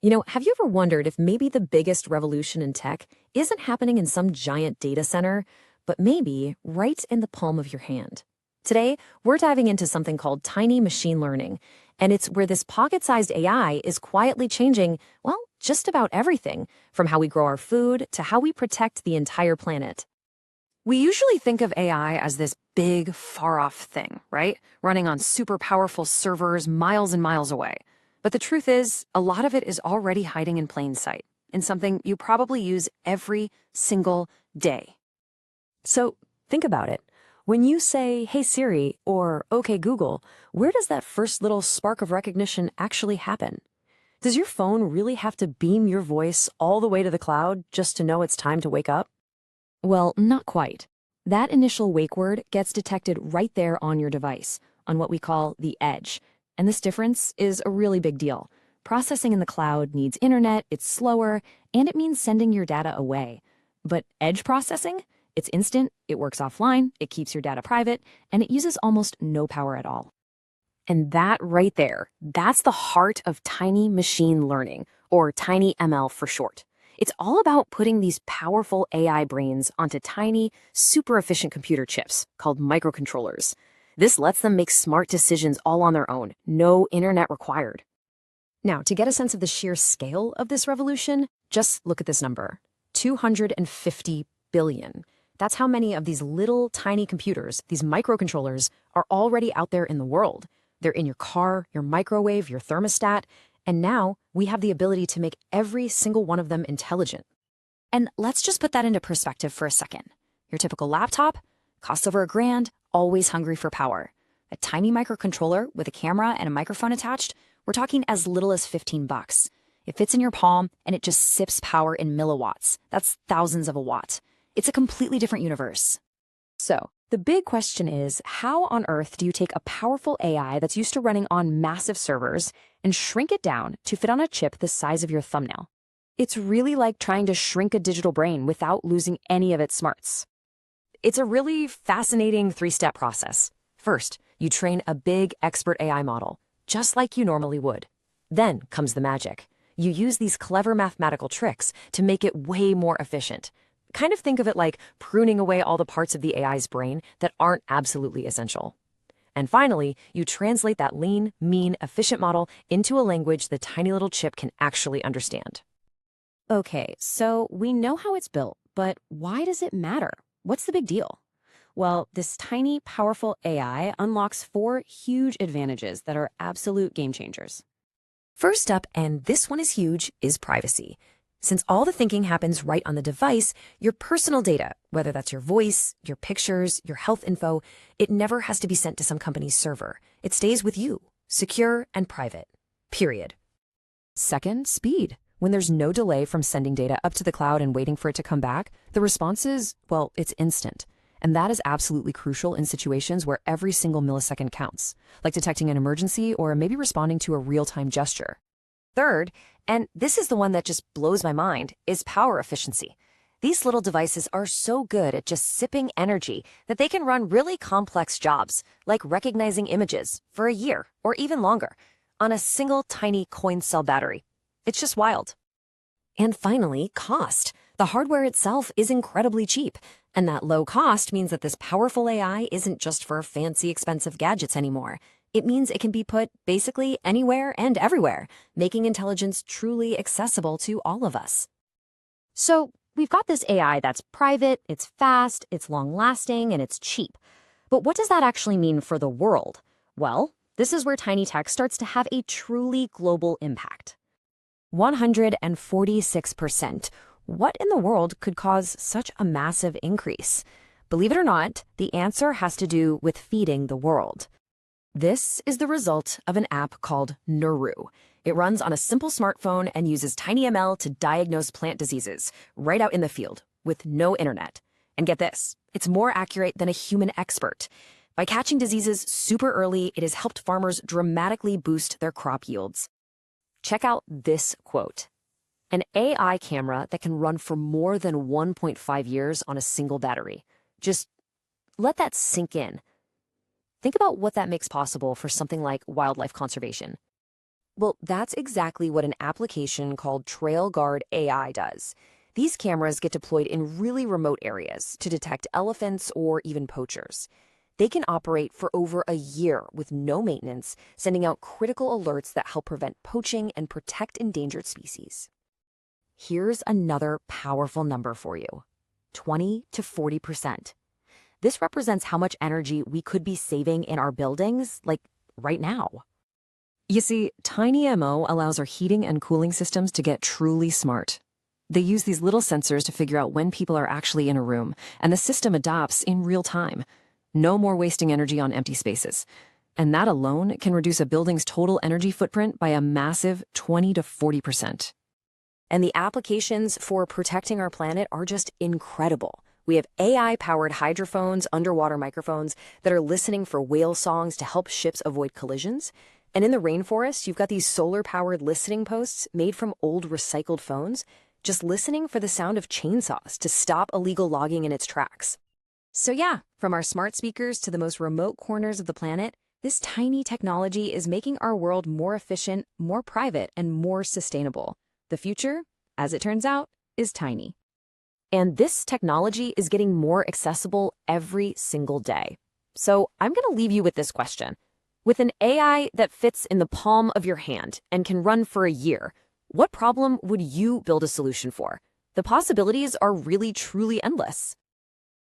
Have you ever wondered if maybe the biggest revolution in tech isn't happening in some giant data center, but maybe right in the palm of your hand? Today, we're diving into something called tiny machine learning, and it's where this pocket-sized AI is quietly changing, well, just about everything, from how we grow our food to how we protect the entire planet. We usually think of AI as this big, far-off thing, right? Running on super powerful servers miles and miles away. But the truth is, a lot of it is already hiding in plain sight, in something you probably use every single day. So think about it. When you say, "Hey Siri," or "Okay Google," where does that first little spark of recognition actually happen? Does your phone really have to beam your voice all the way to the cloud just to know it's time to wake up? Well, not quite. That initial wake word gets detected right there on your device, on what we call the edge. And this difference is a really big deal. Processing in the cloud needs internet, it's slower, and it means sending your data away. But edge processing? It's instant, it works offline, it keeps your data private, and it uses almost no power at all. And that right there, that's the heart of tiny machine learning, or TinyML for short. It's all about putting these powerful AI brains onto tiny, super efficient computer chips called microcontrollers. This lets them make smart decisions all on their own, no internet required. Now, to get a sense of the sheer scale of this revolution, just look at this number, 250 billion. That's how many of these little tiny computers, these microcontrollers, are already out there in the world. They're in your car, your microwave, your thermostat, and now we have the ability to make every single one of them intelligent. And let's just put that into perspective for a second. Your typical laptop costs over $1,000, always hungry for power. A tiny microcontroller with a camera and a microphone attached, we're talking as little as $15. It fits in your palm and it just sips power in milliwatts. That's thousands of a watt. It's a completely different universe. So, the big question is, how on earth do you take a powerful AI that's used to running on massive servers and shrink it down to fit on a chip the size of your thumbnail? It's really like trying to shrink a digital brain without losing any of its smarts. It's a really fascinating three-step process. First, you train a big expert AI model, just like you normally would. Then comes the magic. You use these clever mathematical tricks to make it way more efficient. Kind of think of it like pruning away all the parts of the AI's brain that aren't absolutely essential. And finally, you translate that lean, mean, efficient model into a language the tiny little chip can actually understand. Okay, so we know how it's built, but why does it matter? What's the big deal? Well, this tiny, powerful AI unlocks 4 huge advantages that are absolute game changers. First up, and this one is huge, is privacy. Since all the thinking happens right on the device, your personal data, whether that's your voice, your pictures, your health info, it never has to be sent to some company's server. It stays with you, secure and private. Period. Second, speed. When there's no delay from sending data up to the cloud and waiting for it to come back, the response is, well, it's instant. And that is absolutely crucial in situations where every single millisecond counts, like detecting an emergency or maybe responding to a real-time gesture. Third, and this is the one that just blows my mind, is power efficiency. These little devices are so good at just sipping energy that they can run really complex jobs, like recognizing images, for a year or even longer, on a single tiny coin cell battery. It's just wild. And finally, cost. The hardware itself is incredibly cheap, and that low cost means that this powerful AI isn't just for fancy, expensive gadgets anymore. It means it can be put basically anywhere and everywhere, making intelligence truly accessible to all of us. So, we've got this AI that's private, it's fast, it's long-lasting, and it's cheap. But what does that actually mean for the world? Well, this is where tiny tech starts to have a truly global impact. 146%. What in the world could cause such a massive increase? Believe it or not, the answer has to do with feeding the world. This is the result of an app called Nuru. It runs on a simple smartphone and uses TinyML to diagnose plant diseases right out in the field with no internet. And get this, it's more accurate than a human expert. By catching diseases super early, it has helped farmers dramatically boost their crop yields. Check out this quote. An AI camera that can run for more than 1.5 years on a single battery. Just let that sink in. Think about what that makes possible for something like wildlife conservation. Well, that's exactly what an application called TrailGuard AI does. These cameras get deployed in really remote areas to detect elephants or even poachers. They can operate for over a year with no maintenance, sending out critical alerts that help prevent poaching and protect endangered species. Here's another powerful number for you: 20 to 40%. This represents how much energy we could be saving in our buildings, like right now. You see, TinyML allows our heating and cooling systems to get truly smart. They use these little sensors to figure out when people are actually in a room, and the system adapts in real time. No more wasting energy on empty spaces. And that alone can reduce a building's total energy footprint by a massive 20 to 40%. And the applications for protecting our planet are just incredible. We have AI-powered hydrophones, underwater microphones that are listening for whale songs to help ships avoid collisions. And in the rainforest, you've got these solar-powered listening posts made from old recycled phones, just listening for the sound of chainsaws to stop illegal logging in its tracks. So yeah, from our smart speakers to the most remote corners of the planet, this tiny technology is making our world more efficient, more private, and more sustainable. The future, as it turns out, is tiny. And this technology is getting more accessible every single day. So I'm going to leave you with this question. With an AI that fits in the palm of your hand and can run for a year, what problem would you build a solution for? The possibilities are really, truly endless.